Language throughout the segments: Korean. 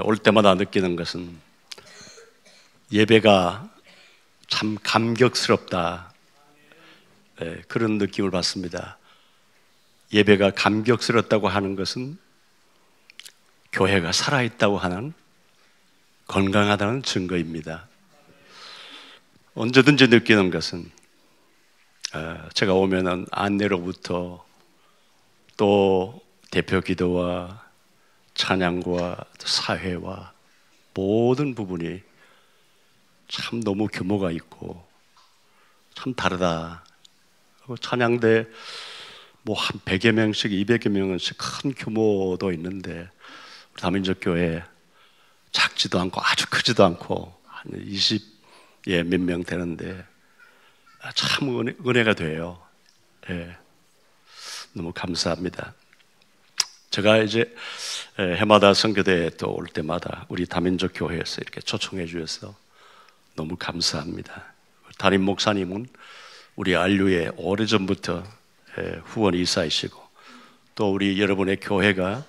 올 때마다 느끼는 것은 예배가 참 감격스럽다, 그런 느낌을 받습니다. 예배가 감격스럽다고 하는 것은 교회가 살아있다고 하는, 건강하다는 증거입니다. 언제든지 느끼는 것은 제가 오면은 안내로부터 또 대표 기도와 찬양과 사회와 모든 부분이 참 너무 규모가 있고 참 다르다. 찬양대 뭐 한 100여 명씩 200여 명씩 큰 규모도 있는데 우리 다민족 교회 작지도 않고 아주 크지도 않고 한 20몇 명 되는데 참 은혜가 돼요. 너무 감사합니다. 제가 이제 해마다 선교대에 또 올 때마다 우리 다민족 교회에서 이렇게 초청해 주셔서 너무 감사합니다. 담임 목사님은 우리 안류에 오래전부터 후원 이사이시고 또 우리 여러분의 교회가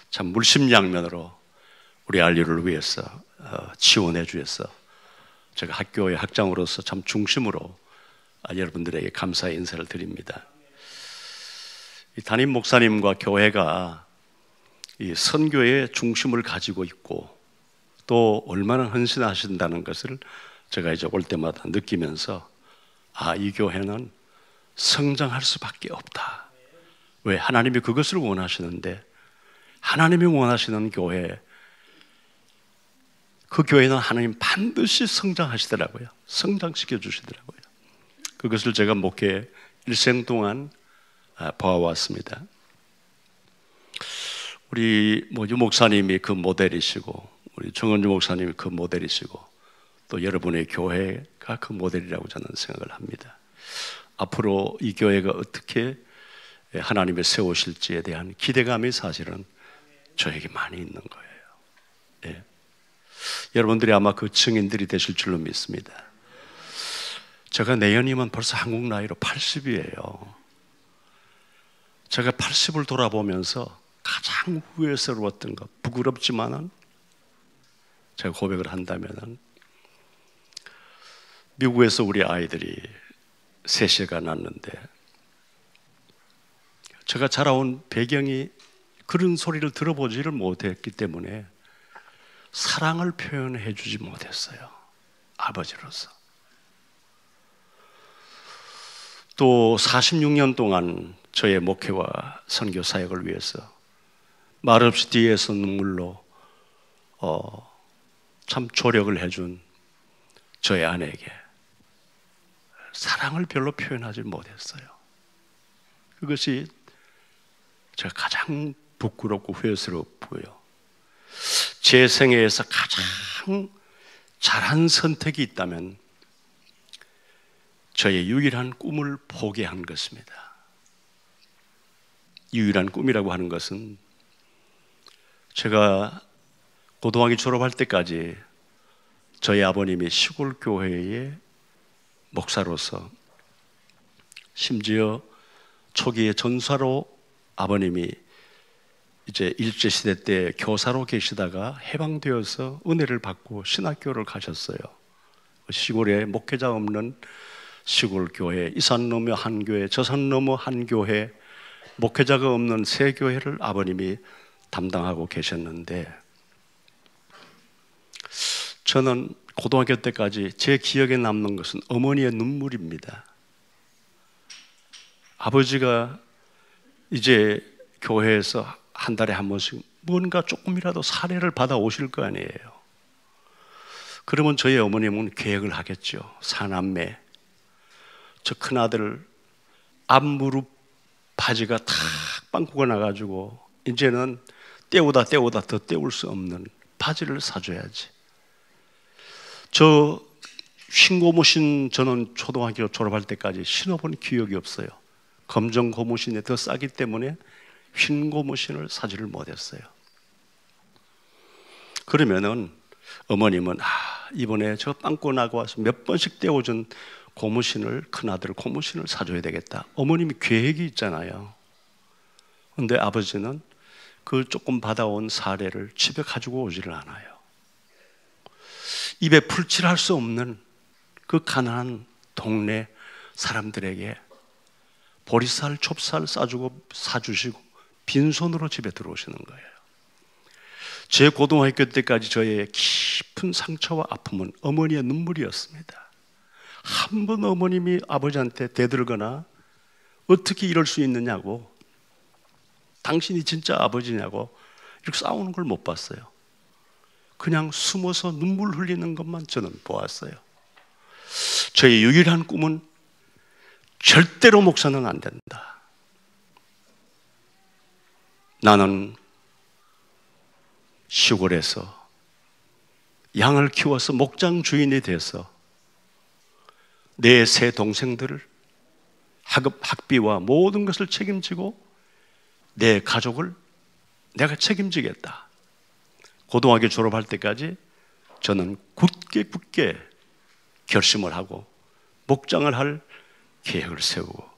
참 물심양면으로 우리 안류를 위해서 지원해 주셔서 제가 학교의 학장으로서 참 중심으로 여러분들에게 감사의 인사를 드립니다. 이 담임 목사님과 교회가 이 선교의 중심을 가지고 있고 또 얼마나 헌신하신다는 것을 제가 이제 올 때마다 느끼면서 이 교회는 성장할 수밖에 없다. 왜? 하나님이 그것을 원하시는데 하나님이 원하시는 교회, 그 교회는 하나님 반드시 성장하시더라고요. 성장시켜 주시더라고요. 그것을 제가 목회 일생 동안 봐왔습니다. 우리 유 목사님이 그 모델이시고 우리 정은주 목사님이 그 모델이시고 또 여러분의 교회가 그 모델이라고 저는 생각을 합니다. 앞으로 이 교회가 어떻게 하나님이 세우실지에 대한 기대감이 사실은 저에게 많이 있는 거예요. 여러분들이 아마 그 증인들이 되실 줄로 믿습니다. 제가 내년이면 벌써 한국 나이로 80이에요. 제가 80을 돌아보면서 가장 후회스러웠던 것, 부끄럽지만은 제가 고백을 한다면은 미국에서 우리 아이들이 셋째가 낳는데 제가 자라온 배경이 그런 소리를 들어보지를 못했기 때문에 사랑을 표현해 주지 못했어요. 아버지로서. 또 46년 동안 저의 목회와 선교 사역을 위해서 말없이 뒤에서 눈물로 참 조력을 해준 저의 아내에게 사랑을 별로 표현하지 못했어요. 그것이 제가 가장 부끄럽고 후회스럽고요. 제 생애에서 가장 잘한 선택이 있다면 저의 유일한 꿈을 포기한 것입니다. 유일한 꿈이라고 하는 것은 제가 고등학교 졸업할 때까지 저희 아버님이 시골 교회의 목사로서 심지어 초기에 전사로 아버님이 이제 일제시대 때 교사로 계시다가 해방되어서 은혜를 받고 신학교를 가셨어요. 시골에 목회자 없는 시골 교회, 이산 넘어 한 교회, 저산 넘어 한 교회, 목회자가 없는 세 교회를 아버님이 담당하고 계셨는데 저는 고등학교 때까지 제 기억에 남는 것은 어머니의 눈물입니다. 아버지가 이제 교회에서 한 달에 한 번씩 뭔가 조금이라도 사례를 받아 오실 거 아니에요. 그러면 저희 어머님은 계획을 하겠죠. 사남매, 저 큰아들 앞무릎 바지가 탁 빵꾸가 나가지고 이제는 때우다 더 때울 수 없는 바지를 사줘야지. 저 흰 고무신 저는 초등학교 졸업할 때까지 신어본 기억이 없어요. 검정 고무신이 더 싸기 때문에 흰 고무신을 사지를 못했어요. 그러면은 어머님은 이번에 저 빵꾸 나고 와서 몇 번씩 떼어준 고무신을, 큰아들 고무신을 사줘야 되겠다. 어머님이 계획이 있잖아요. 근데 아버지는 그 조금 받아온 사례를 집에 가지고 오지를 않아요. 입에 풀칠할 수 없는 그 가난한 동네 사람들에게 보리쌀, 좁쌀 사주시고 빈손으로 집에 들어오시는 거예요. 제 고등학교 때까지 저의 깊은 상처와 아픔은 어머니의 눈물이었습니다. 한 번 어머님이 아버지한테 대들거나 어떻게 이럴 수 있느냐고, 당신이 진짜 아버지냐고 이렇게 싸우는 걸 못 봤어요. 그냥 숨어서 눈물 흘리는 것만 저는 보았어요. 저의 유일한 꿈은 절대로 목사는 안 된다. 나는 시골에서 양을 키워서 목장 주인이 돼서 내 세 동생들을 학비와 모든 것을 책임지고 내 가족을 내가 책임지겠다. 고등학교 졸업할 때까지 저는 굳게 결심을 하고 목장을 할 계획을 세우고,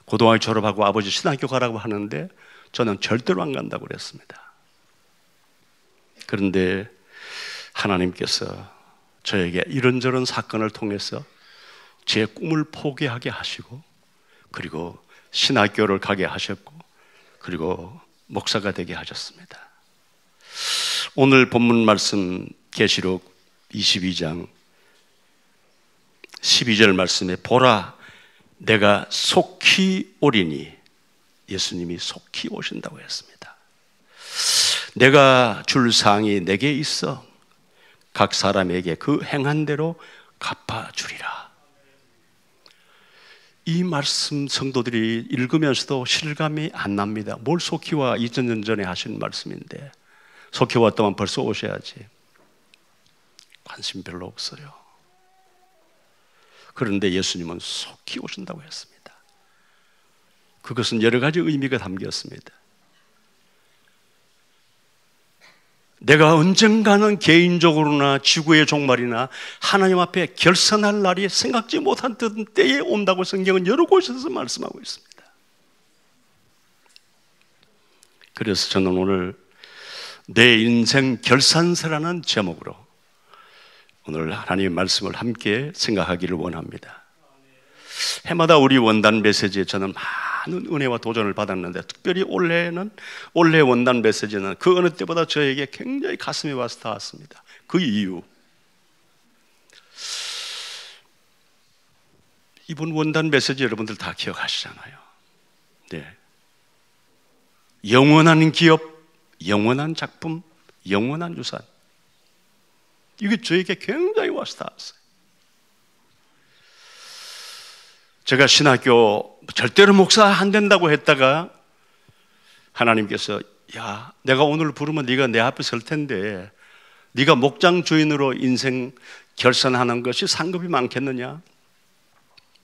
고등학교 졸업하고 아버지 신학교 가라고 하는데 저는 절대로 안 간다고 그랬습니다. 그런데 하나님께서 저에게 이런저런 사건을 통해서 제 꿈을 포기하게 하시고, 그리고 신학교를 가게 하셨고, 그리고 목사가 되게 하셨습니다. 오늘 본문 말씀 계시록 22장 12절 말씀에 보라 내가 속히 오리니, 예수님이 속히 오신다고 했습니다. 내가 줄 상이 내게 있어 각 사람에게 그 행한 대로 갚아주리라. 이 말씀 성도들이 읽으면서도 실감이 안 납니다. 뭘 속히와 2000년 전에 하신 말씀인데, 속히 왔다면 벌써 오셔야지. 관심 별로 없어요. 그런데 예수님은 속히 오신다고 했습니다. 그것은 여러 가지 의미가 담겼습니다. 내가 언젠가는 개인적으로나 지구의 종말이나 하나님 앞에 결산할 날이 생각지 못한 때에 온다고 성경은 여러 곳에서 말씀하고 있습니다. 그래서 저는 오늘 내 인생 결산서라는 제목으로 오늘 하나님의 말씀을 함께 생각하기를 원합니다. 해마다 우리 원단 메시지에 저는 많은 은혜와 도전을 받았는데, 특별히 올해 원단 메시지는 그 어느 때보다 저에게 굉장히 가슴에 와서 닿았습니다. 그 이유, 이번 원단 메시지 여러분들 다 기억하시잖아요. 네. 영원한 기업, 영원한 작품, 영원한 유산, 이게 저에게 굉장히 와서 닿았어요. 제가 신학교 절대로 목사 안 된다고 했다가 하나님께서, 야, 내가 오늘 부르면 네가 내 앞에 설 텐데 네가 목장 주인으로 인생 결산하는 것이 상급이 많겠느냐?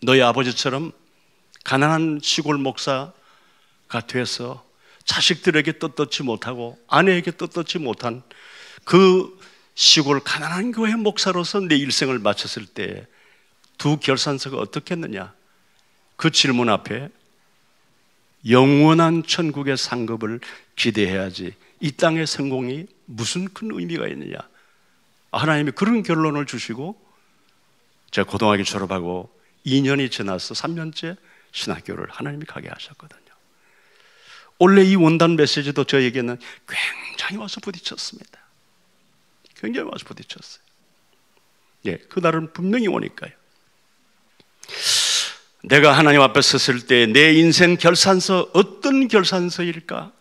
너희 아버지처럼 가난한 시골 목사가 돼서 자식들에게 떳떳지 못하고 아내에게 떳떳지 못한 그 시골 가난한 교회 목사로서 내 일생을 마쳤을 때 두 결산서가 어떻겠느냐? 그 질문 앞에 영원한 천국의 상급을 기대해야지 이 땅의 성공이 무슨 큰 의미가 있느냐? 하나님이 그런 결론을 주시고, 제가 고등학교 졸업하고 2년이 지나서 3년째 신학교를 하나님이 가게 하셨거든요. 원래 이 원단 메시지도 저에게는 굉장히 와서 부딪혔습니다. 굉장히 와서 부딪혔어요. 예, 그날은 분명히 오니까요. 내가 하나님 앞에 섰을 때 내 인생 결산서 어떤 결산서일까?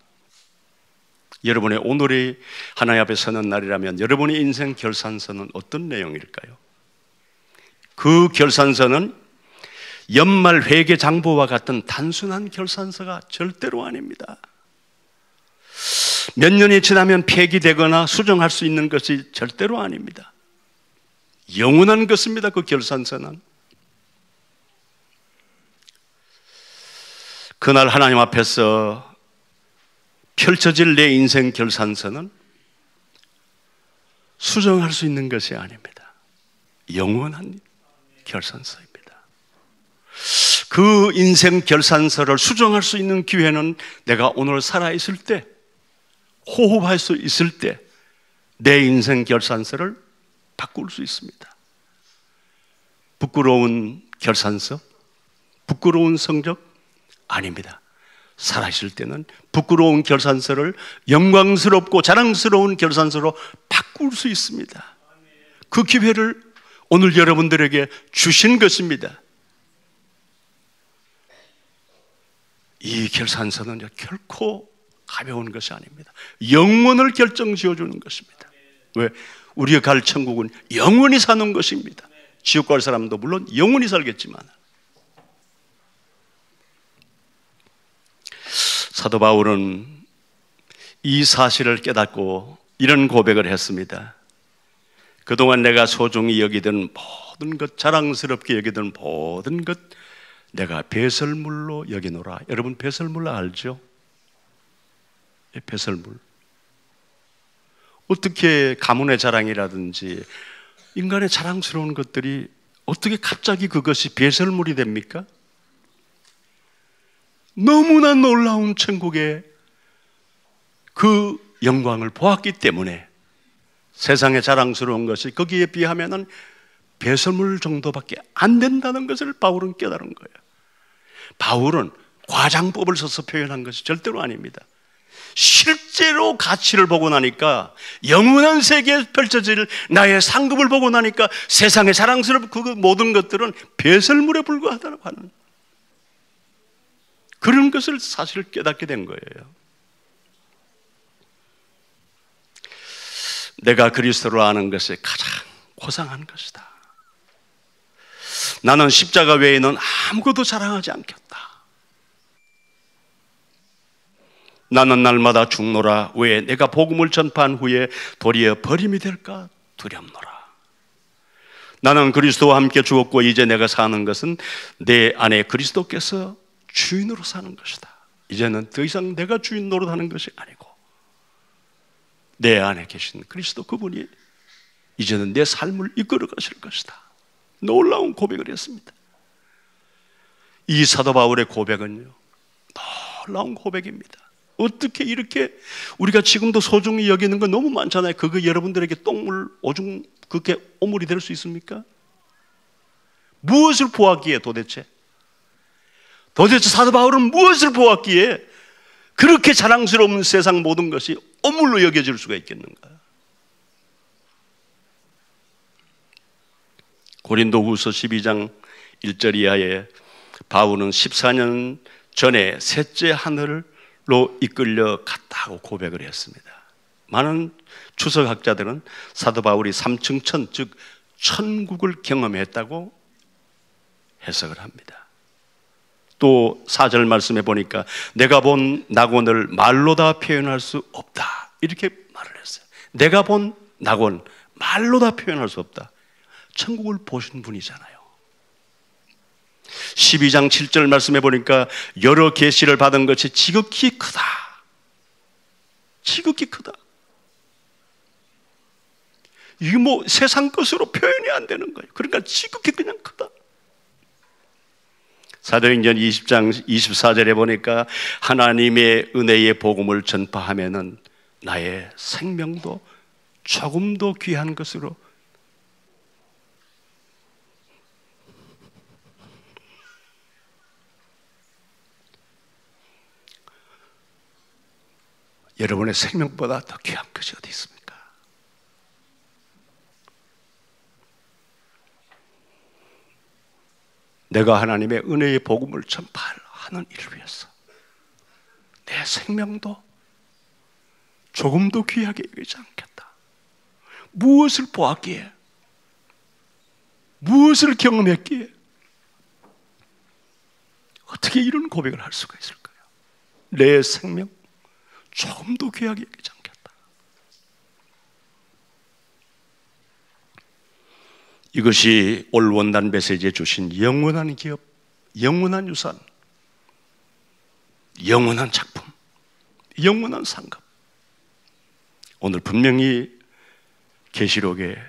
여러분의 오늘이 하나님 앞에 서는 날이라면 여러분의 인생 결산서는 어떤 내용일까요? 그 결산서는 연말 회계 장부와 같은 단순한 결산서가 절대로 아닙니다. 몇 년이 지나면 폐기되거나 수정할 수 있는 것이 절대로 아닙니다. 영원한 것입니다. 그 결산서는. 그날 하나님 앞에서 펼쳐질 내 인생 결산서는 수정할 수 있는 것이 아닙니다. 영원한 결산서입니다. 그 인생 결산서를 수정할 수 있는 기회는 내가 오늘 살아있을 때 호흡할 수 있을 때 내 인생 결산서를 바꿀 수 있습니다. 부끄러운 결산서, 부끄러운 성적? 아닙니다. 살아있을 때는 부끄러운 결산서를 영광스럽고 자랑스러운 결산서로 바꿀 수 있습니다. 그 기회를 오늘 여러분들에게 주신 것입니다. 이 결산서는 결코 가벼운 것이 아닙니다. 영원을 결정지어주는 것입니다. 왜? 우리가 갈 천국은 영원히 사는 것입니다. 지옥 갈 사람도 물론 영원히 살겠지만, 사도 바울은 이 사실을 깨닫고 이런 고백을 했습니다. 그동안 내가 소중히 여기던 모든 것, 자랑스럽게 여기던 모든 것 내가 배설물로 여기노라. 여러분 배설물 알죠? 배설물. 어떻게 가문의 자랑이라든지 인간의 자랑스러운 것들이 어떻게 갑자기 그것이 배설물이 됩니까? 너무나 놀라운 천국의 그 영광을 보았기 때문에 세상의 자랑스러운 것이 거기에 비하면은 배설물 정도밖에 안 된다는 것을 바울은 깨달은 거예요. 바울은 과장법을 써서 표현한 것이 절대로 아닙니다. 실제로 가치를 보고 나니까, 영원한 세계에 펼쳐질 나의 상급을 보고 나니까 세상의 자랑스러운 그 모든 것들은 배설물에 불과하다고 하는 그런 것을 사실 깨닫게 된 거예요. 내가 그리스도를 아는 것이 가장 고상한 것이다. 나는 십자가 외에는 아무것도 자랑하지 않겠다. 나는 날마다 죽노라. 왜? 내가 복음을 전파한 후에 도리어 버림이 될까 두렵노라. 나는 그리스도와 함께 죽었고 이제 내가 사는 것은 내 안에 그리스도께서 주인으로 사는 것이다. 이제는 더 이상 내가 주인 노릇하는 것이 아니고 내 안에 계신 그리스도 그분이 이제는 내 삶을 이끌어 가실 것이다. 놀라운 고백을 했습니다. 이 사도 바울의 고백은요, 놀라운 고백입니다. 어떻게 이렇게 우리가 지금도 소중히 여기는 거 너무 많잖아요. 그거 여러분들에게 똥물, 오줌, 그게 오물이 될 수 있습니까? 무엇을 보았기에 도대체 사도 바울은 무엇을 보았기에 그렇게 자랑스러운 세상 모든 것이 오물로 여겨질 수가 있겠는가? 고린도후서 12장 1절 이하에 바울은 14년 전에 셋째 하늘로 이끌려 갔다고 고백을 했습니다. 많은 추석학자들은 사도 바울이 3층 천, 즉 천국을 경험했다고 해석을 합니다. 또 4절 말씀해 보니까 내가 본 낙원을 말로 다 표현할 수 없다, 이렇게 말을 했어요. 내가 본 낙원 말로 다 표현할 수 없다. 천국을 보신 분이잖아요. 12장 7절 말씀해 보니까 여러 계시를 받은 것이 지극히 크다. 지극히 크다. 이게 뭐 세상 것으로 표현이 안 되는 거예요. 그러니까 지극히 그냥 크다. 사도행전 20장 24절에 보니까 하나님의 은혜의 복음을 전파하면은 나의 생명도 조금도 귀한 것으로 여러분의 생명보다 더 귀한 것이 어디 있습니까? 내가 하나님의 은혜의 복음을 전파하는 일을 위해서 내 생명도 조금도 귀하게 여기지 않겠다. 무엇을 보았기에, 무엇을 경험했기에 어떻게 이런 고백을 할 수가 있을까요? 내 생명 조금도 귀하게 여기지 않겠다. 이것이 올 원단 메시지에 주신 영원한 기업, 영원한 유산, 영원한 작품, 영원한 상급. 오늘 분명히 계시록에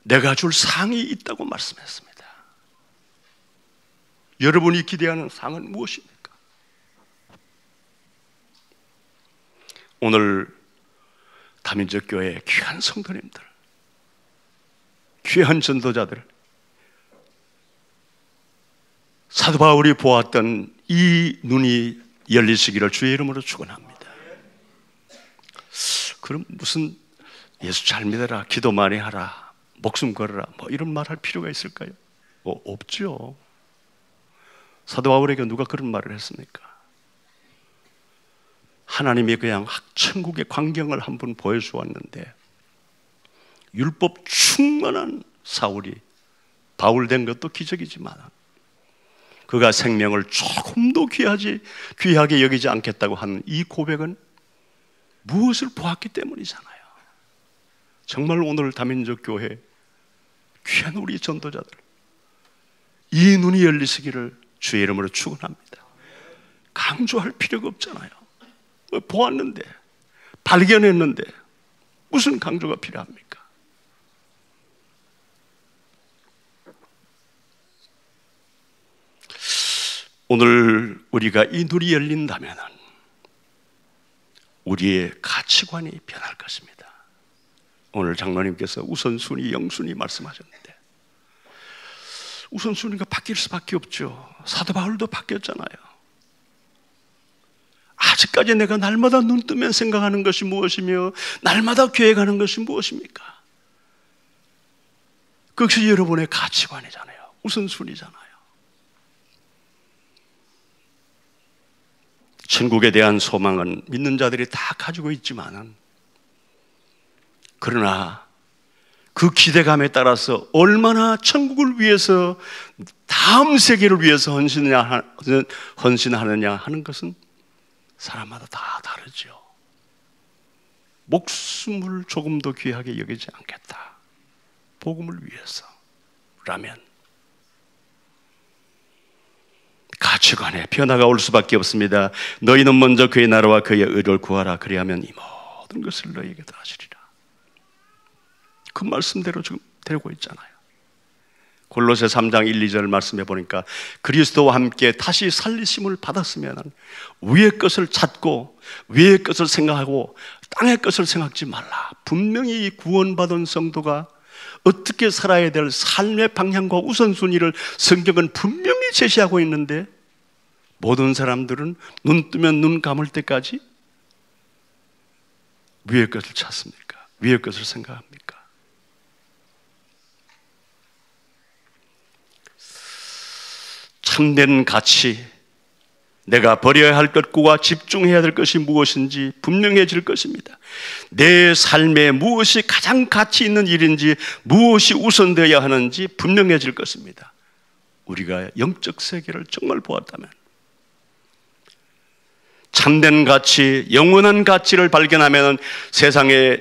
내가 줄 상이 있다고 말씀했습니다. 여러분이 기대하는 상은 무엇입니까? 오늘 다민족 교회의 귀한 성도님들, 귀한 전도자들, 사도 바울이 보았던 이 눈이 열리시기를 주의 이름으로 축원합니다. 그럼 무슨 예수 잘 믿어라, 기도 많이 하라, 목숨 걸어라, 뭐 이런 말 할 필요가 있을까요? 없죠. 사도 바울에게 누가 그런 말을 했습니까? 하나님이 그냥 천국의 광경을 한번 보여주었는데 율법 충만한 사울이 바울 된 것도 기적이지만 그가 생명을 조금도 귀하게 여기지 않겠다고 하는 이 고백은 무엇을 보았기 때문이잖아요. 정말 오늘 다민족 교회 귀한 우리 전도자들, 이 눈이 열리시기를 주의 이름으로 축원합니다. 강조할 필요가 없잖아요. 보았는데, 발견했는데 무슨 강조가 필요합니까? 오늘 우리가 이 눈이 열린다면 우리의 가치관이 변할 것입니다. 오늘 장로님께서 우선순위, 영순위 말씀하셨는데 우선순위가 바뀔 수밖에 없죠. 사도 바울도 바뀌었잖아요. 아직까지 내가 날마다 눈 뜨면 생각하는 것이 무엇이며 날마다 계획하는 것이 무엇입니까? 그것이 여러분의 가치관이잖아요. 우선순위잖아요. 천국에 대한 소망은 믿는 자들이 다 가지고 있지만은, 그러나 그 기대감에 따라서 얼마나 천국을 위해서, 다음 세계를 위해서 헌신하느냐 하는 것은 사람마다 다 다르죠. 목숨을 조금도 귀하게 여기지 않겠다, 복음을 위해서라면 가치관에 변화가 올 수밖에 없습니다. 너희는 먼저 그의 나라와 그의 의를 구하라. 그리하면 이 모든 것을 너희에게 더하시리라. 그 말씀대로 지금 되고 있잖아요. 골로새 3장 1, 2절 말씀해 보니까 그리스도와 함께 다시 살리심을 받았으면 위의 것을 찾고 위의 것을 생각하고 땅의 것을 생각지 말라. 분명히 구원받은 성도가 어떻게 살아야 될 삶의 방향과 우선순위를 성경은 분명히 제시하고 있는데, 모든 사람들은 눈 뜨면 눈 감을 때까지 위의 것을 찾습니까? 위의 것을 생각합니까? 참된 가치, 내가 버려야 할 것과 집중해야 될 것이 무엇인지 분명해질 것입니다. 내 삶에 무엇이 가장 가치 있는 일인지, 무엇이 우선되어야 하는지 분명해질 것입니다. 우리가 영적 세계를 정말 보았다면, 참된 가치, 영원한 가치를 발견하면 세상에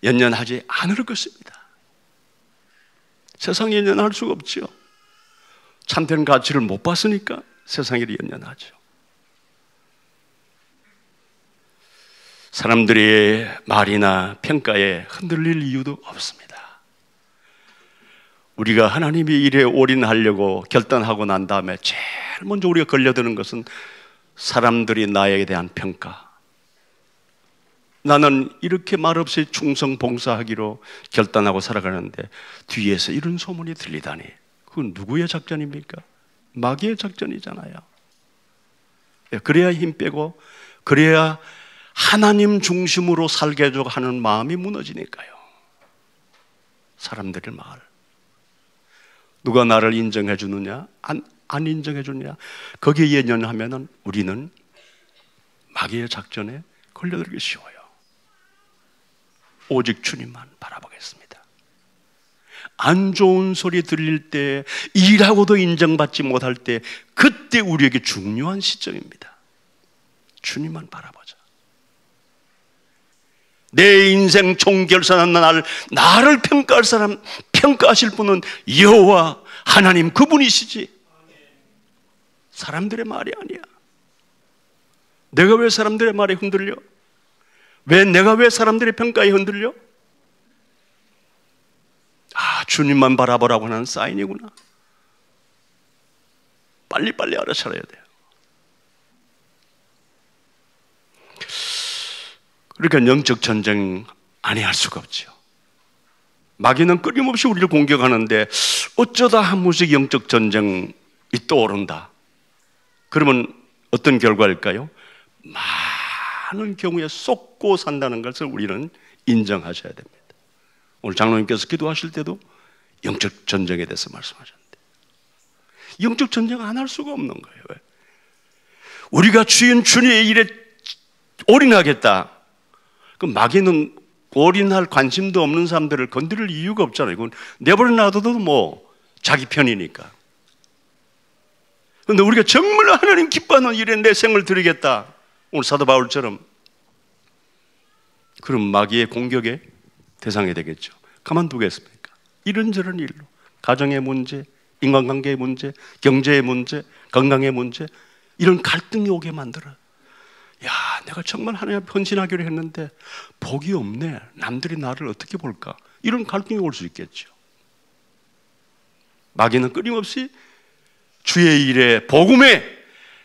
연연하지 않을 것입니다. 세상에 연연할 수가 없죠. 참된 가치를 못 봤으니까 세상에 연연하죠. 사람들의 말이나 평가에 흔들릴 이유도 없습니다. 우리가 하나님의 일에 올인하려고 결단하고 난 다음에 제일 먼저 우리가 걸려드는 것은 사람들이 나에 대한 평가. 나는 이렇게 말없이 충성 봉사하기로 결단하고 살아가는데 뒤에서 이런 소문이 들리다니, 그건 누구의 작전입니까? 마귀의 작전이잖아요. 그래야 힘 빼고, 그래야 하나님 중심으로 살게 하는 마음이 무너지니까요. 사람들의 말, 누가 나를 인정해 주느냐 안 인정해 주느냐, 거기에 연연하면 우리는 마귀의 작전에 걸려들기 쉬워요. 오직 주님만 바라보겠습니다. 안 좋은 소리 들릴 때, 일하고도 인정받지 못할 때, 그때 우리에게 중요한 시점입니다. 주님만 바라보자. 내 인생 총결산한 나를 평가할 사람, 평가하실 분은 여호와 하나님 그분이시지, 사람들의 말이 아니야. 내가 왜 사람들의 말에 흔들려? 내가 왜 사람들의 평가에 흔들려? 주님만 바라보라고 하는 사인이구나. 빨리빨리 알아차려야 돼요. 그러니까 영적 전쟁 아니할 수가 없죠. 마귀는 끊임없이 우리를 공격하는데 어쩌다 한 번씩 영적 전쟁이 떠오른다. 그러면 어떤 결과일까요? 많은 경우에 쏟고 산다는 것을 우리는 인정하셔야 됩니다. 오늘 장로님께서 기도하실 때도 영적 전쟁에 대해서 말씀하셨는데, 영적 전쟁 안 할 수가 없는 거예요. 왜? 우리가 주님의 일에 올인하겠다. 그 마귀는 올인할 관심도 없는 사람들을 건드릴 이유가 없잖아요. 이건 내버려 놔둬도 뭐 자기 편이니까. 그런데 우리가 정말 하나님 기뻐하는 일에 내 생을 드리겠다, 오늘 사도 바울처럼, 그럼 마귀의 공격의 대상이 되겠죠. 가만두겠습니까? 이런저런 일로 가정의 문제, 인간관계의 문제, 경제의 문제, 건강의 문제, 이런 갈등이 오게 만들어요. 야, 내가 정말 하나님 앞에 헌신하기로 했는데 복이 없네. 남들이 나를 어떻게 볼까? 이런 갈등이 올 수 있겠죠. 마귀는 끊임없이 주의 일에, 복음에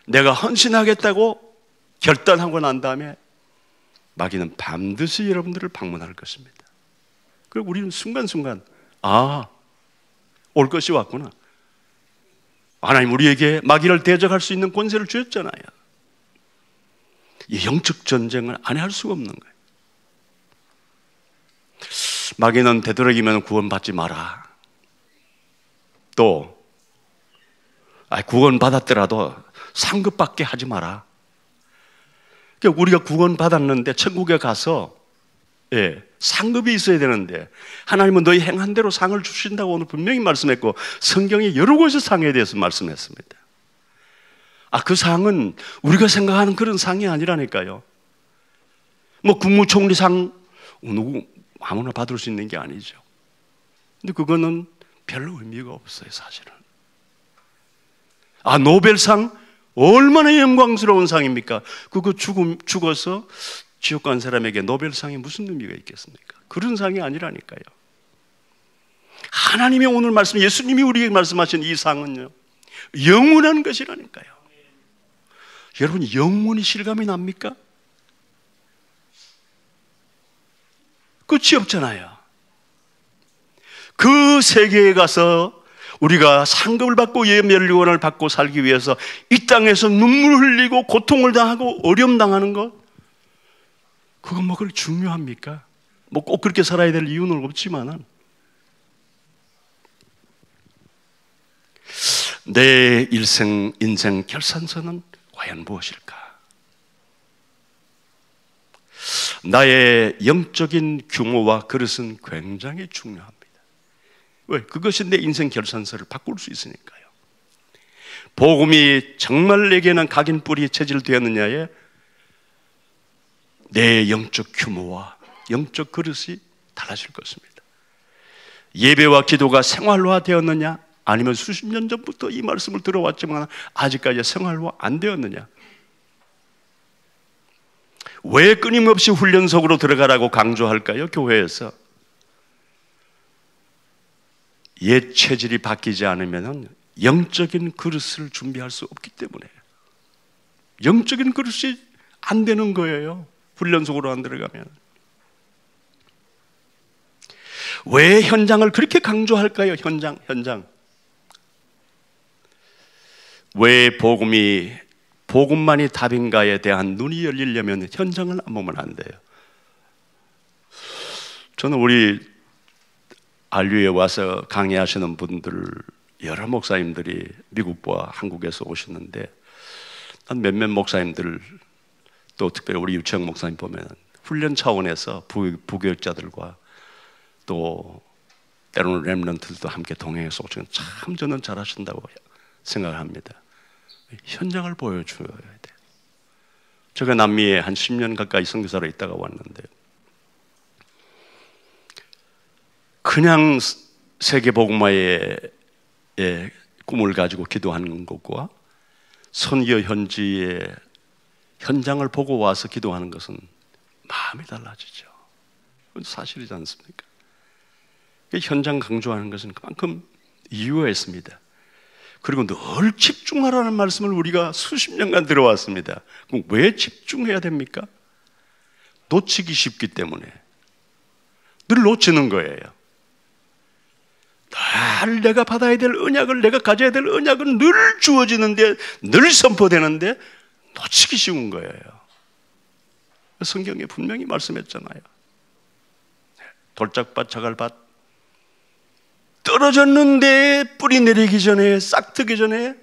내가 헌신하겠다고 결단하고 난 다음에 마귀는 반드시 여러분들을 방문할 것입니다. 그리고 우리는 순간순간 올 것이 왔구나. 하나님 우리에게 마귀를 대적할 수 있는 권세를 주셨잖아요. 이 영적 전쟁을 안 할 수가 없는 거예요. 마귀는 되도록이면 구원받지 마라. 또 구원받았더라도 상급받게 하지 마라. 그러니까 우리가 구원받았는데 천국에 가서 상급이 있어야 되는데 하나님은 너희 행한 대로 상을 주신다고 오늘 분명히 말씀했고, 성경에 여러 곳에서 상에 대해서 말씀했습니다. 그 상은 우리가 생각하는 그런 상이 아니라니까요. 뭐 국무총리상 누구 아무나 받을 수 있는 게 아니죠. 근데 그거는 별로 의미가 없어요, 사실은. 노벨상 얼마나 영광스러운 상입니까? 그거 죽어서 지옥 간 사람에게 노벨상이 무슨 의미가 있겠습니까? 그런 상이 아니라니까요. 하나님의 오늘 말씀, 예수님이 우리에게 말씀하신 이 상은요, 영원한 것이라니까요. 여러분, 영원히 실감이 납니까? 끝이 없잖아요. 그 세계에 가서 우리가 상급을 받고 예멸류관을 받고 살기 위해서 이 땅에서 눈물을 흘리고 고통을 당하고 어려움 당하는 것, 그건 뭐 그렇게 중요합니까? 뭐 꼭 그렇게 살아야 될 이유는 없지만은, 내 인생 결산서는 과연 무엇일까? 나의 영적인 규모와 그릇은 굉장히 중요합니다. 왜? 그것이 내 인생 결산서를 바꿀 수 있으니까요. 복음이 정말 내게는 각인뿌리 체질되었느냐에 내 영적 규모와 영적 그릇이 달라질 것입니다. 예배와 기도가 생활화되었느냐, 아니면 수십 년 전부터 이 말씀을 들어왔지만 아직까지 생활화 안 되었느냐. 왜 끊임없이 훈련석으로 들어가라고 강조할까요? 교회에서 옛 체질이 바뀌지 않으면 영적인 그릇을 준비할 수 없기 때문에, 영적인 그릇이 안 되는 거예요, 훈련석으로 안 들어가면. 왜 현장을 그렇게 강조할까요? 현장. 왜 복음만이 답인가에 대한 눈이 열리려면 현장을 안 보면 안 돼요. 저는 우리 안류에 와서 강의하시는 분들, 여러 목사님들이 미국과 한국에서 오셨는데, 몇몇 목사님들, 또 특별히 우리 유채영 목사님 보면 훈련 차원에서 부교육자들과 또 때로는 렘넌트들도 함께 동행해서 오시면 참 저는 잘하신다고 생각합니다. 현장을 보여줘야 돼요. 제가 남미에 한 10년 가까이 선교사로 있다가 왔는데, 그냥 세계복음화의 꿈을 가지고 기도하는 것과 선교 현지의 현장을 보고 와서 기도하는 것은 마음이 달라지죠. 그건 사실이지 않습니까? 현장 강조하는 것은 그만큼 이유가 있습니다. 그리고 늘 집중하라는 말씀을 우리가 수십 년간 들어왔습니다. 그럼 왜 집중해야 됩니까? 놓치기 쉽기 때문에 늘 놓치는 거예요. 늘 내가 받아야 될 언약을, 내가 가져야 될 언약은 늘 주어지는데, 늘 선포되는데 놓치기 쉬운 거예요. 성경에 분명히 말씀했잖아요. 돌짝밭, 자갈밭 떨어졌는데 뿌리 내리기 전에, 싹 트기 전에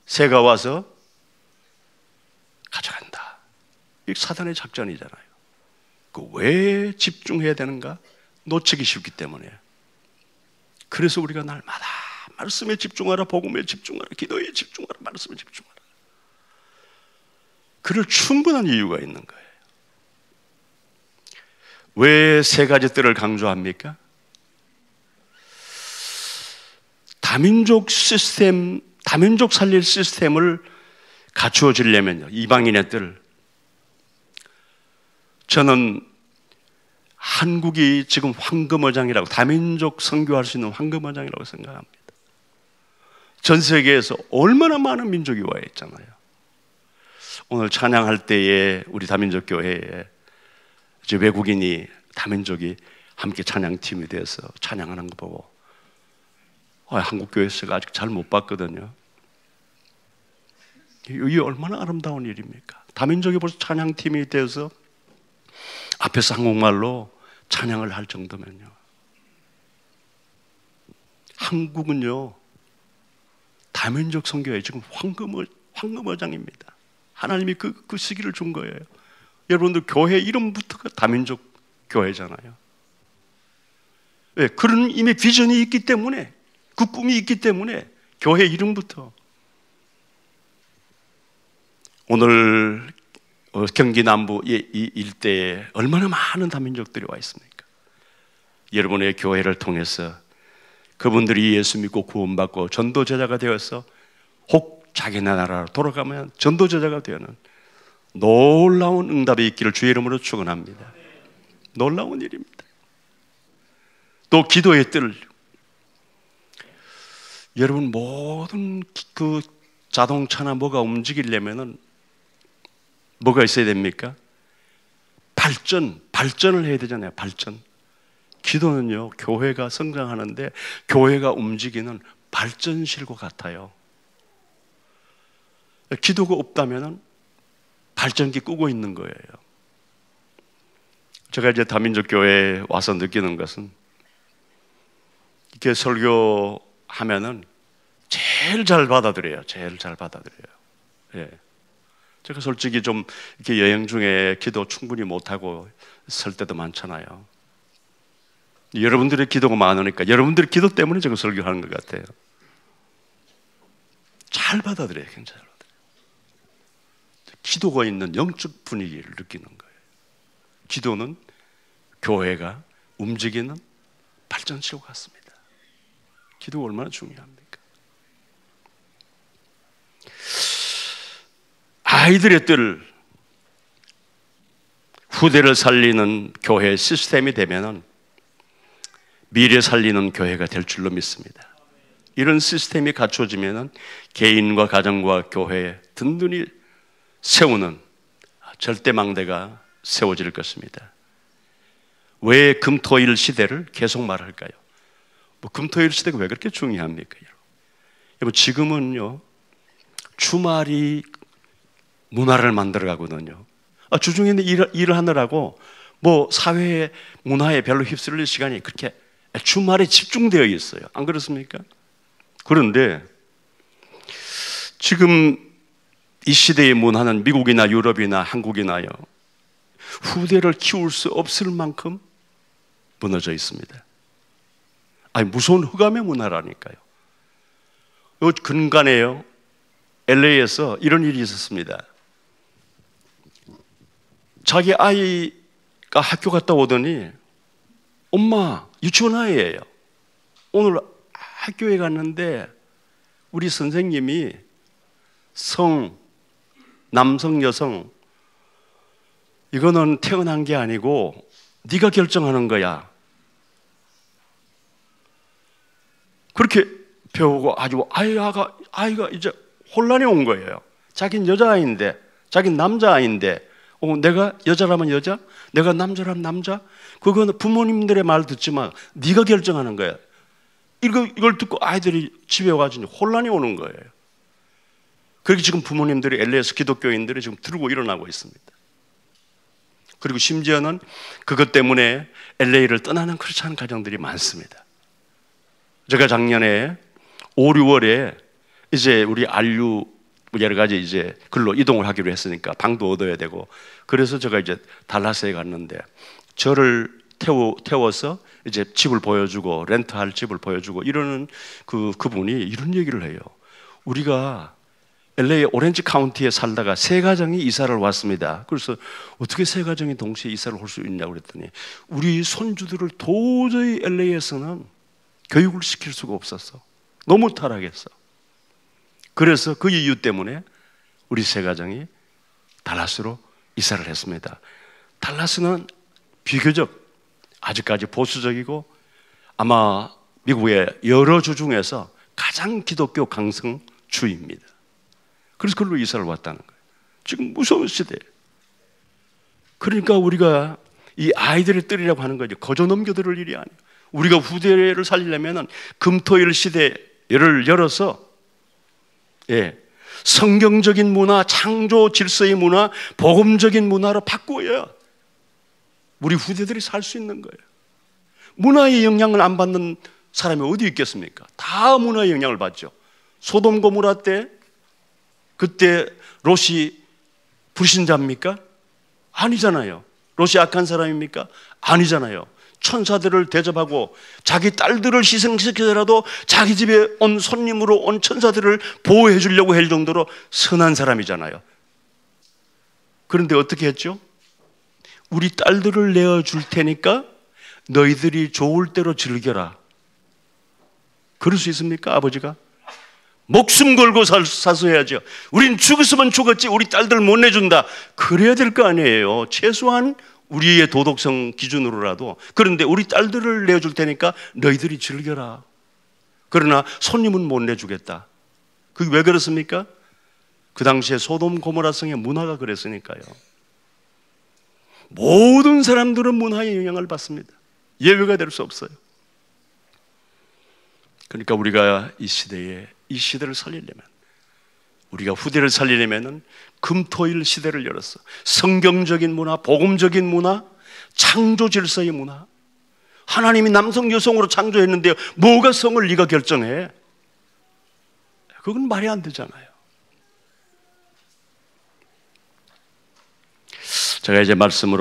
새가 와서 가져간다. 이게 사단의 작전이잖아요. 왜 집중해야 되는가? 놓치기 쉽기 때문에. 그래서 우리가 날마다 말씀에 집중하라, 복음에 집중하라, 기도에 집중하라, 말씀에 집중하라. 그럴 충분한 이유가 있는 거예요. 왜 세 가지 뜰을 강조합니까? 다민족 시스템, 다민족 살릴 시스템을 갖추어지려면요, 이방인의 뜰. 저는 한국이 지금 황금어장이라고, 다민족 선교할 수 있는 황금어장이라고 생각합니다. 전 세계에서 얼마나 많은 민족이 와 있잖아요. 오늘 찬양할 때에 우리 다민족 교회에 이제 외국인이, 다민족이 함께 찬양팀이 돼서 찬양하는 거 보고 한국 교회에서 아직 잘 못 봤거든요. 이게 얼마나 아름다운 일입니까? 다민족이 벌써 찬양팀이 되어서 앞에서 한국말로 찬양을 할 정도면요. 한국은요, 다민족 선교에 지금 황금어장입니다. 하나님이 그 시기를 준 거예요. 여러분들 교회 이름부터가 다민족 교회잖아요. 왜? 그런 이미 비전이 있기 때문에, 그 꿈이 있기 때문에 교회 이름부터. 오늘 경기 남부 이 일대에 얼마나 많은 다민족들이 와 있습니까? 여러분의 교회를 통해서 그분들이 예수 믿고 구원받고 전도제자가 되어서 혹 자기 나라로 돌아가면 전도제자가 되는 놀라운 응답이 있기를 주의 이름으로 축원합니다. 놀라운 일입니다. 또 기도의 뜰. 여러분, 모든 그 자동차나 뭐가 움직이려면은 뭐가 있어야 됩니까? 발전을 해야 되잖아요. 발전. 기도는요, 교회가 성장하는데 교회가 움직이는 발전실과 같아요. 기도가 없다면은 발전기 끄고 있는 거예요. 제가 이제 다민족 교회에 와서 느끼는 것은, 이렇게 설교하면은 제일 잘 받아들여요. 제일 잘 받아들여요. 예. 제가 솔직히 좀 이렇게 여행 중에 기도 충분히 못하고 설 때도 많잖아요. 여러분들의 기도가 많으니까, 여러분들의 기도 때문에 제가 설교하는 것 같아요. 잘 받아들여요. 굉장히 잘 받아들여요. 기도가 있는 영적 분위기를 느끼는 거예요. 기도는 교회가 움직이는 발전시와 같습니다. 기도가 얼마나 중요합니까? 아이들의 뜰, 후대를 살리는 교회 시스템이 되면은 미래 살리는 교회가 될 줄로 믿습니다. 이런 시스템이 갖춰지면은 개인과 가정과 교회에 든든히 세우는 절대망대가 세워질 것입니다. 왜 금토일 시대를 계속 말할까요? 금토일 시대가 왜 그렇게 중요합니까? 여러분, 지금은요, 주말이 문화를 만들어 가거든요. 주중에 일을 하느라고 뭐 사회의 문화에 별로 휩쓸릴 시간이 그렇게 주말에 집중되어 있어요. 안 그렇습니까? 그런데 지금 이 시대의 문화는 미국이나 유럽이나 한국이나요, 후대를 키울 수 없을 만큼 무너져 있습니다. 무서운 흑암의 문화라니까요. 요 근간에요, LA에서 이런 일이 있었습니다. 자기 아이가 학교 갔다 오더니, 엄마, 유치원 아이예요. 오늘 학교에 갔는데 우리 선생님이 남성, 여성, 이거는 태어난 게 아니고 네가 결정하는 거야. 그렇게 배우고 아주 아이가 이제 혼란이 온 거예요. 자기는 여자아이인데, 자기는 남자아이인데 내가 여자라면 여자, 내가 남자라면 남자. 그거는 부모님들의 말 듣지 마. 네가 결정하는 거야. 이걸 듣고 아이들이 집에 와가지고 혼란이 오는 거예요. 그렇게 지금 부모님들이 LA에서 기독교인들이 지금 들고 일어나고 있습니다. 그리고 심지어는 그것 때문에 LA를 떠나는 그렇지 않은 가정들이 많습니다. 제가 작년에 5, 6월에 이제 우리 RU 여러 가지 이제 글로 이동을 하기로 했으니까 방도 얻어야 되고, 그래서 제가 이제 달라스에 갔는데 저를 태워서 이제 집을 보여주고 렌트할 집을 보여주고 이러는 그분이 이런 얘기를 해요. 우리가 LA 오렌지 카운티에 살다가 세 가정이 이사를 왔습니다. 그래서 어떻게 세 가정이 동시에 이사를 올 수 있냐고 그랬더니 우리 손주들을 도저히 LA에서는 교육을 시킬 수가 없었어. 너무 타락했어. 그래서 그 이유 때문에 우리 세 가정이 달라스로 이사를 했습니다. 달라스는 비교적 아직까지 보수적이고 아마 미국의 여러 주 중에서 가장 기독교 강성 주입니다. 그래서 그걸로 이사를 왔다는 거예요. 지금 무서운 시대예요. 그러니까 우리가 이 아이들의 뜰이라고 하는 거죠. 거저 넘겨들을 일이 아니에요. 우리가 후대를 살리려면 금토일 시대를 열어서 성경적인 문화, 창조 질서의 문화, 복음적인 문화로 바꾸어야 우리 후대들이 살 수 있는 거예요. 문화의 영향을 안 받는 사람이 어디 있겠습니까? 다 문화의 영향을 받죠. 소돔 고모라 때 그때 롯이 불신자입니까? 아니잖아요. 롯이 악한 사람입니까? 아니잖아요. 천사들을 대접하고 자기 딸들을 희생시키더라도 자기 집에 온 손님으로 온 천사들을 보호해 주려고 할 정도로 선한 사람이잖아요. 그런데 어떻게 했죠? 우리 딸들을 내어줄 테니까 너희들이 좋을 대로 즐겨라. 그럴 수 있습니까? 아버지가? 목숨 걸고 사서해야죠. 우린 죽었으면 죽었지 우리 딸들 못 내준다. 그래야 될 거 아니에요. 최소한 우리의 도덕성 기준으로라도. 그런데 우리 딸들을 내어줄 테니까 너희들이 즐겨라. 그러나 손님은 못 내주겠다. 그게 왜 그렇습니까? 그 당시에 소돔 고모라성의 문화가 그랬으니까요. 모든 사람들은 문화의 영향을 받습니다. 예외가 될 수 없어요. 그러니까 우리가 이 시대를 살리려면, 우리가 후대를 살리려면 금토일 시대를 열었어. 성경적인 문화, 복음적인 문화, 창조 질서의 문화. 하나님이 남성 여성으로 창조했는데 뭐가 성을 네가 결정해? 그건 말이 안 되잖아요. 제가 이제 말씀을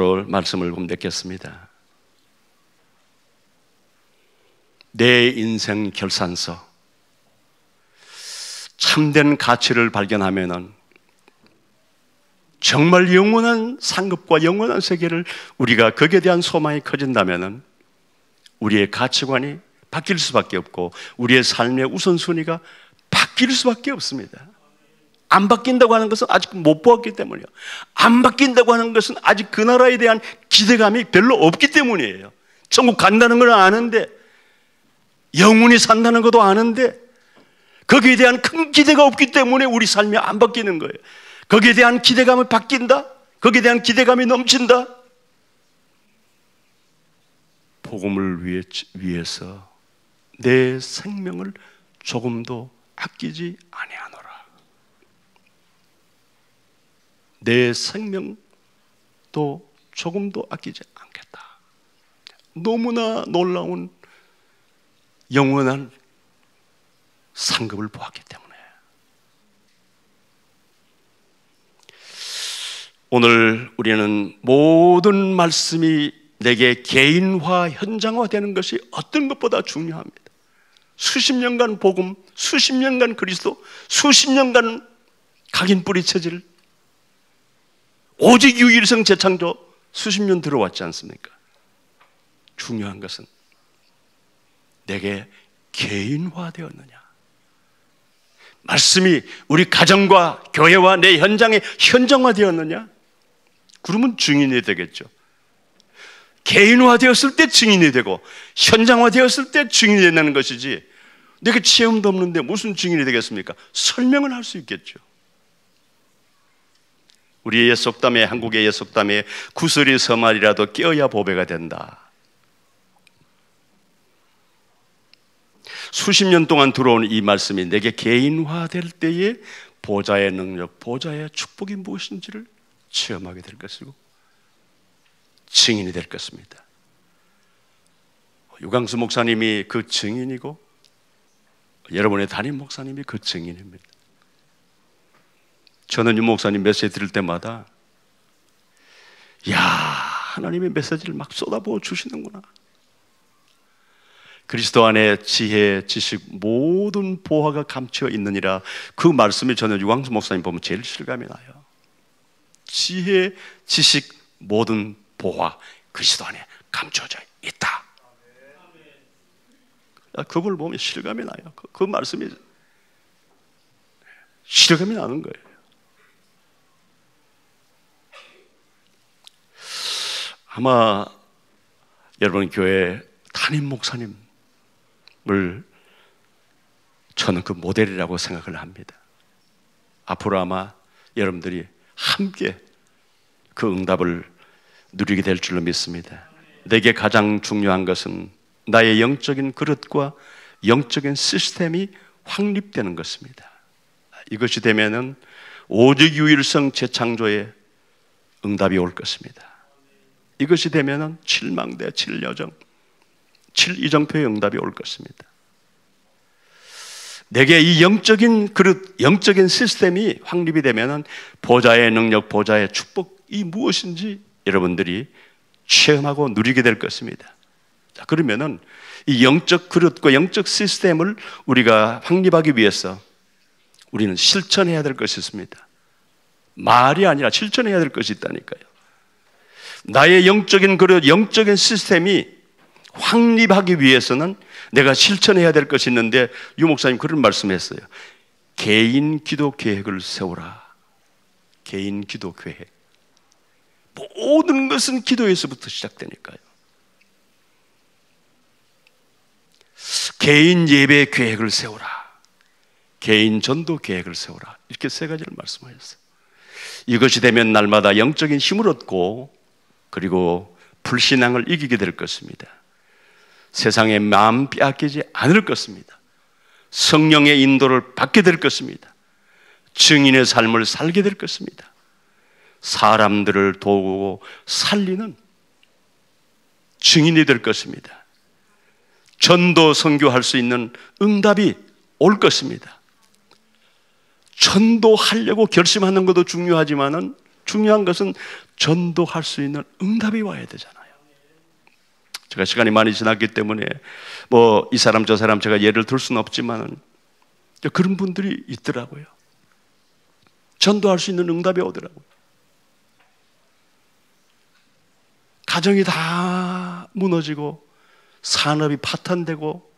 좀 맺겠습니다. 내 인생 결산서, 참된 가치를 발견하면은 정말 영원한 상급과 영원한 세계를 우리가 거기에 대한 소망이 커진다면은 우리의 가치관이 바뀔 수밖에 없고 우리의 삶의 우선순위가 바뀔 수밖에 없습니다. 안 바뀐다고 하는 것은 아직 못 보았기 때문이에요. 안 바뀐다고 하는 것은 아직 그 나라에 대한 기대감이 별로 없기 때문이에요. 천국 간다는 걸 아는데, 영원히 산다는 것도 아는데 거기에 대한 큰 기대가 없기 때문에 우리 삶이 안 바뀌는 거예요. 거기에 대한 기대감이 바뀐다? 거기에 대한 기대감이 넘친다? 복음을 위해서 내 생명을 조금도 아끼지 아니하노라. 내 생명도 조금도 아끼지 않겠다. 너무나 놀라운 영원한 상급을 보았기 때문에. 오늘 우리는 모든 말씀이 내게 개인화, 현장화되는 것이 어떤 것보다 중요합니다. 수십 년간 복음, 수십 년간 그리스도, 수십 년간 각인 뿌리 체질, 오직 유일성 재창조 수십 년 들어왔지 않습니까? 중요한 것은 내게 개인화되었느냐, 말씀이 우리 가정과 교회와 내 현장에 현장화되었느냐? 그러면 증인이 되겠죠. 개인화되었을 때 증인이 되고 현장화되었을 때 증인이 된다는 것이지, 내게 체험도 없는데 무슨 증인이 되겠습니까? 설명을 할 수 있겠죠. 우리의 옛 속담에, 한국의 옛 속담에 구슬이 서말이라도 끼어야 보배가 된다. 수십 년 동안 들어온 이 말씀이 내게 개인화될 때에 보좌의 능력, 보좌의 축복이 무엇인지를 체험하게 될 것이고 증인이 될 것입니다. 유광수 목사님이 그 증인이고 여러분의 담임 목사님이 그 증인입니다. 저는 유 목사님 메시지 들을 때마다 야, 하나님의 메시지를 막 쏟아부어 주시는구나. 그리스도 안에 지혜, 지식 모든 보화가 감추어 있느니라. 그 말씀이 저는 유광수 목사님 보면 제일 실감이 나요. 지혜, 지식 모든 보화 그리스도 안에 감춰져 있다. 그걸 보면 실감이 나요. 그 말씀이 실감이 나는 거예요. 아마 여러분 교회 담임 목사님을 저는 그 모델이라고 생각을 합니다. 앞으로 아마 여러분들이 함께 그 응답을 누리게 될 줄로 믿습니다. 내게 가장 중요한 것은 나의 영적인 그릇과 영적인 시스템이 확립되는 것입니다. 이것이 되면은 오직 유일성 재창조의 응답이 올 것입니다. 이것이 되면은 7망대, 7여정, 7이정표의 응답이 올 것입니다. 내게 이 영적인 그릇, 영적인 시스템이 확립이 되면은 보좌의 능력, 보좌의 축복이 무엇인지 여러분들이 체험하고 누리게 될 것입니다. 자, 그러면은 이 영적 그릇과 영적 시스템을 우리가 확립하기 위해서 우리는 실천해야 될 것이 있습니다. 말이 아니라 실천해야 될 것이 있다니까요. 나의 영적인 그릇, 영적인 시스템이 확립하기 위해서는 내가 실천해야 될 것이 있는데 유 목사님 그런 말씀했어요. 개인 기도 계획을 세우라. 개인 기도 계획. 모든 것은 기도에서부터 시작되니까요. 개인 예배 계획을 세우라. 개인 전도 계획을 세우라. 이렇게 세 가지를 말씀하셨어요. 이것이 되면 날마다 영적인 힘을 얻고 그리고 불신앙을 이기게 될 것입니다. 세상에 마음 빼앗기지 않을 것입니다. 성령의 인도를 받게 될 것입니다. 증인의 삶을 살게 될 것입니다. 사람들을 도우고 살리는 증인이 될 것입니다. 전도 선교할 수 있는 응답이 올 것입니다. 전도하려고 결심하는 것도 중요하지만은 중요한 것은 전도할 수 있는 응답이 와야 되잖아요. 제가 시간이 많이 지났기 때문에 뭐 이 사람 저 사람 제가 예를 들 수는 없지만은 그런 분들이 있더라고요. 전도할 수 있는 응답이 오더라고요. 가정이 다 무너지고 산업이 파탄되고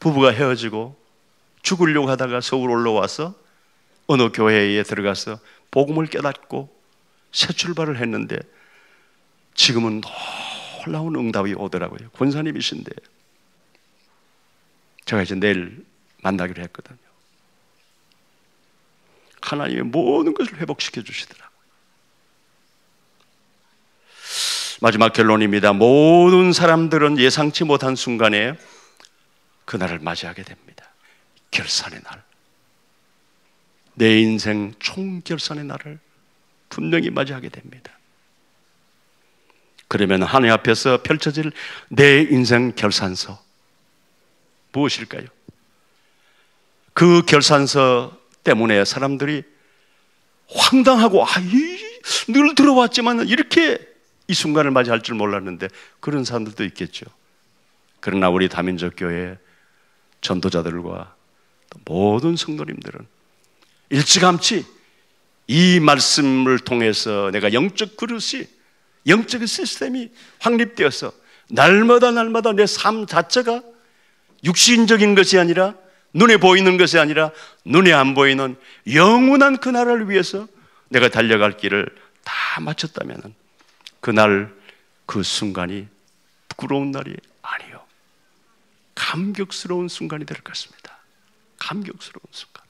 부부가 헤어지고 죽으려고 하다가 서울 올라와서 어느 교회에 들어가서 복음을 깨닫고 새 출발을 했는데 지금은 놀라운 응답이 오더라고요. 권사님이신데 제가 이제 내일 만나기로 했거든요. 하나님의 모든 것을 회복시켜 주시더라고요. 마지막 결론입니다. 모든 사람들은 예상치 못한 순간에 그날을 맞이하게 됩니다. 결산의 날. 내 인생 총결산의 날을 분명히 맞이하게 됩니다. 그러면 하나님 앞에서 펼쳐질 내 인생 결산서 무엇일까요? 그 결산서 때문에 사람들이 황당하고 늘 들어왔지만 이렇게 이 순간을 맞이할 줄 몰랐는데 그런 사람들도 있겠죠. 그러나 우리 다민족 교회 전도자들과 모든 성도님들은 일찌감치 이 말씀을 통해서 내가 영적 그릇이 영적 시스템이 확립되어서 날마다 내 삶 자체가 육신적인 것이 아니라 눈에 보이는 것이 아니라 눈에 안 보이는 영원한 그 나라를 위해서 내가 달려갈 길을 다 마쳤다면 그날 그 순간이 부끄러운 날이 아니요 감격스러운 순간이 될 것입니다. 감격스러운 순간.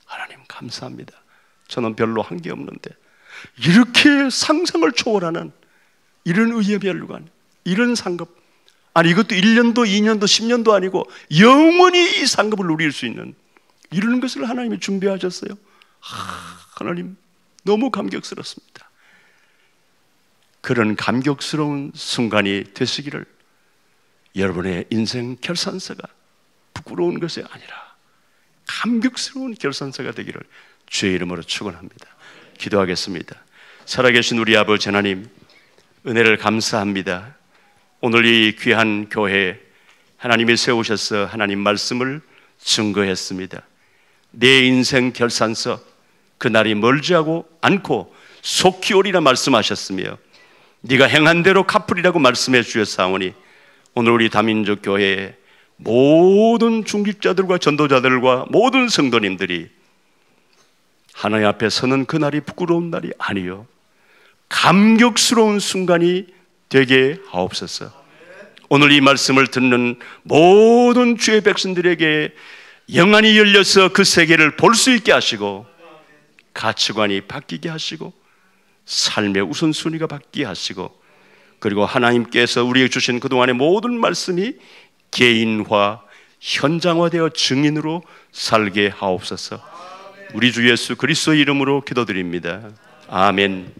하나님 감사합니다. 저는 별로 한 게 없는데 이렇게 상상을 초월하는 이런 의회별관, 이런 상급, 아니 이것도 1년도 2년도 10년도 아니고 영원히 이 상급을 누릴 수 있는 이런 것을 하나님이 준비하셨어요. 하나님 너무 감격스럽습니다. 그런 감격스러운 순간이 되시기를, 여러분의 인생 결산서가 부끄러운 것이 아니라 감격스러운 결산서가 되기를 주의 이름으로 축원합니다. 기도하겠습니다. 살아계신 우리 아버지 하나님, 은혜를 감사합니다. 오늘 이 귀한 교회에 하나님이 세우셔서 하나님 말씀을 증거했습니다. 내 인생 결산서, 그날이 멀지 않고 속히 오리라 말씀하셨으며 네가 행한 대로 갚으리라고 말씀해 주셨사오니, 오늘 우리 다민족 교회에 모든 중직자들과 전도자들과 모든 성도님들이 하나님 앞에 서는 그날이 부끄러운 날이 아니요 감격스러운 순간이 되게 하옵소서. 오늘 이 말씀을 듣는 모든 주의 백성들에게 영안이 열려서 그 세계를 볼 수 있게 하시고, 가치관이 바뀌게 하시고, 삶의 우선순위가 바뀌게 하시고, 그리고 하나님께서 우리에게 주신 그동안의 모든 말씀이 개인화, 현장화되어 증인으로 살게 하옵소서. 우리 주 예수 그리스도의 이름으로 기도드립니다. 아멘.